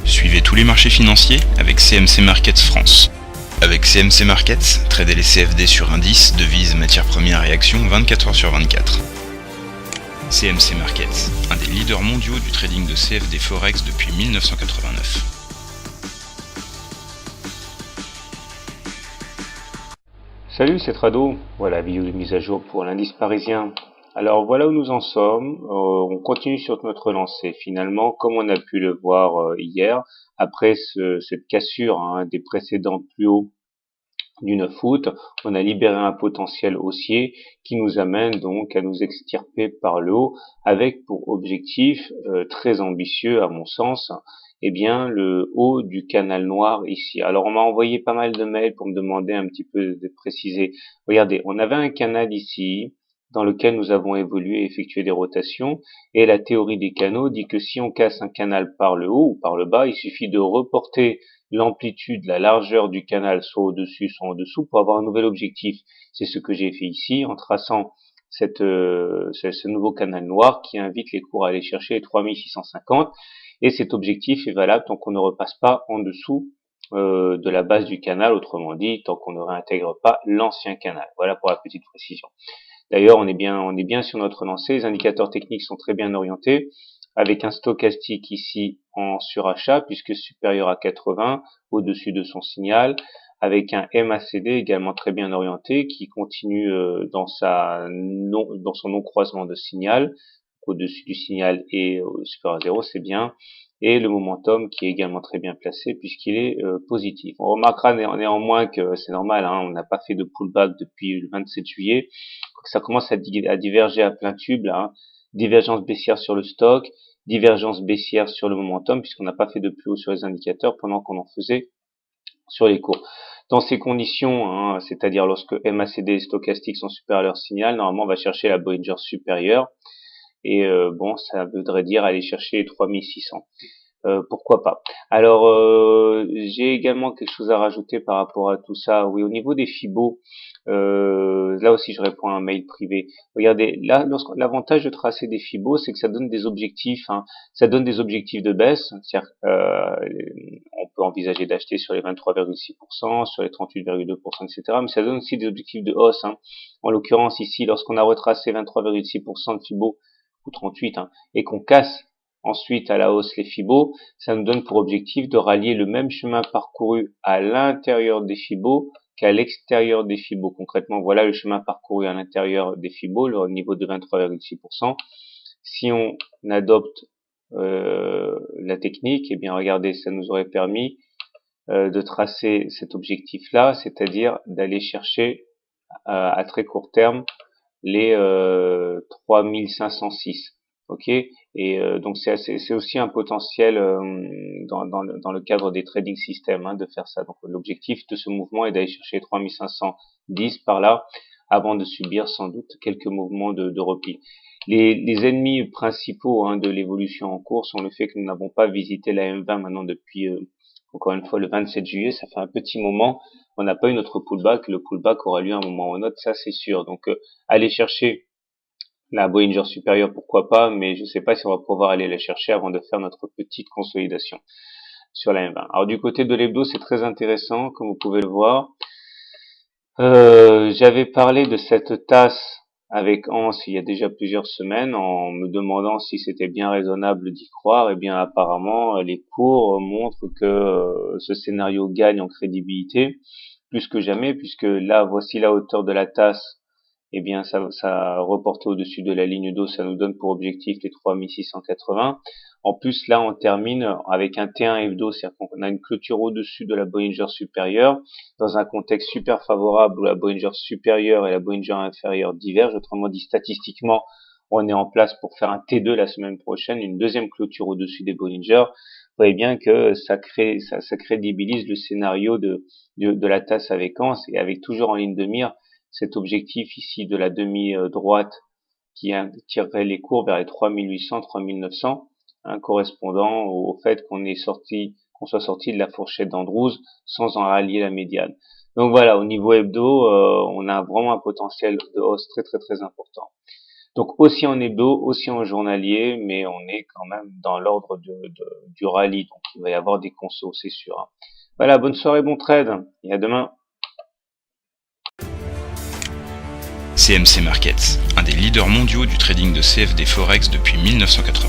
Suivez tous les marchés financiers avec CMC Markets France. Avec CMC Markets, tradez les CFD sur indices, devises, matières premières et actions 24 heures sur 24. CMC Markets, un des leaders mondiaux du trading de CFD Forex depuis 1989. Salut, c'est Trado. Voilà, vidéo de mise à jour pour l'indice parisien. Alors voilà où nous en sommes. On continue sur notre lancée. Finalement, comme on a pu le voir hier, après cette cassure des précédents plus hauts du 9 août, on a libéré un potentiel haussier qui nous amène donc à nous extirper par le haut avec pour objectif très ambitieux à mon sens, eh bien le haut du canal noir ici. Alors on m'a envoyé pas mal de mails pour me demander un petit peu de préciser. Regardez, on avait un canal ici dans lequel nous avons évolué et effectué des rotations, et la théorie des canaux dit que si on casse un canal par le haut ou par le bas, il suffit de reporter l'amplitude, la largeur du canal soit au-dessus, soit en dessous pour avoir un nouvel objectif. C'est ce que j'ai fait ici en traçant ce nouveau canal noir qui invite les cours à aller chercher les 3650, et cet objectif est valable tant qu'on ne repasse pas en dessous de la base du canal, autrement dit tant qu'on ne réintègre pas l'ancien canal. Voilà pour la petite précision. D'ailleurs, on est bien sur notre lancée. Les indicateurs techniques sont très bien orientés, avec un stochastique ici en surachat, puisque supérieur à 80, au-dessus de son signal, avec un MACD également très bien orienté, qui continue dans son non-croisement de signal, au-dessus du signal et supérieur à 0, c'est bien, et le momentum qui est également très bien placé puisqu'il est positif. On remarquera néanmoins que c'est normal, on n'a pas fait de pullback depuis le 27 juillet, ça commence à diverger à plein tube là, divergence baissière sur le stock, divergence baissière sur le momentum puisqu'on n'a pas fait de plus haut sur les indicateurs pendant qu'on en faisait sur les cours. Dans ces conditions, c'est-à-dire lorsque MACD et stochastique sont supérieurs à leur signal, normalement on va chercher la Bollinger supérieure. Et bon, ça voudrait dire aller chercher les 3600. Pourquoi pas. Alors, j'ai également quelque chose à rajouter par rapport à tout ça. Oui, au niveau des Fibos, là aussi je réponds à un mail privé. Regardez, là, l'avantage de tracer des Fibos, c'est que ça donne des objectifs. Ça donne des objectifs de baisse. C'est-à-dire, on peut envisager d'acheter sur les 23,6%, sur les 38,2%, etc. Mais ça donne aussi des objectifs de hausse. En l'occurrence, ici, lorsqu'on a retracé 23,6% de Fibos, ou 38, et qu'on casse ensuite à la hausse les Fibos, ça nous donne pour objectif de rallier le même chemin parcouru à l'intérieur des Fibos qu'à l'extérieur des Fibos. Concrètement, voilà le chemin parcouru à l'intérieur des Fibos, le niveau de 23,6%. Si on adopte la technique, eh bien regardez, ça nous aurait permis de tracer cet objectif-là, c'est-à-dire d'aller chercher à très court terme les 3506. Ok, et donc c'est aussi un potentiel dans le cadre des trading systems de faire ça. Donc l'objectif de ce mouvement est d'aller chercher 3510 par là avant de subir sans doute quelques mouvements de repli. Les ennemis principaux de l'évolution en cours sont le fait que nous n'avons pas visité la M20 maintenant depuis encore une fois le 27 juillet, ça fait un petit moment, on n'a pas eu notre pullback, le pullback aura lieu à un moment ou un autre, ça c'est sûr. Donc aller chercher la Bollinger supérieure, pourquoi pas, mais je ne sais pas si on va pouvoir aller la chercher avant de faire notre petite consolidation sur la M20. Alors du côté de l'hebdo, c'est très intéressant, comme vous pouvez le voir. J'avais parlé de cette tasse avec Hans il y a déjà plusieurs semaines en me demandant si c'était bien raisonnable d'y croire. Et bien apparemment les cours montrent que ce scénario gagne en crédibilité plus que jamais, puisque là voici la hauteur de la tasse. Eh bien ça reporté au-dessus de la ligne d'eau, ça nous donne pour objectif les 3680. En plus là on termine avec un T1 hebdo, c'est-à-dire qu'on a une clôture au-dessus de la Bollinger supérieure dans un contexte super favorable où la Bollinger supérieure et la Bollinger inférieure divergent. Autrement dit, statistiquement, on est en place pour faire un T2 la semaine prochaine, une deuxième clôture au-dessus des Bollinger. Vous voyez bien que ça crédibilise le scénario de la tasse avec Hans, et avec toujours en ligne de mire cet objectif ici de la demi-droite qui tirerait les cours vers les 3800, 3900, correspondant au fait qu'on soit sorti de la fourchette d'Andrews sans en rallier la médiane. Donc voilà, au niveau hebdo, on a vraiment un potentiel de hausse très très très important. Donc aussi en hebdo, aussi en journalier, mais on est quand même dans l'ordre du rallye, donc il va y avoir des consos, c'est sûr. Voilà, bonne soirée, bon trade, et à demain. CMC Markets, un des leaders mondiaux du trading de CFD Forex depuis 1980.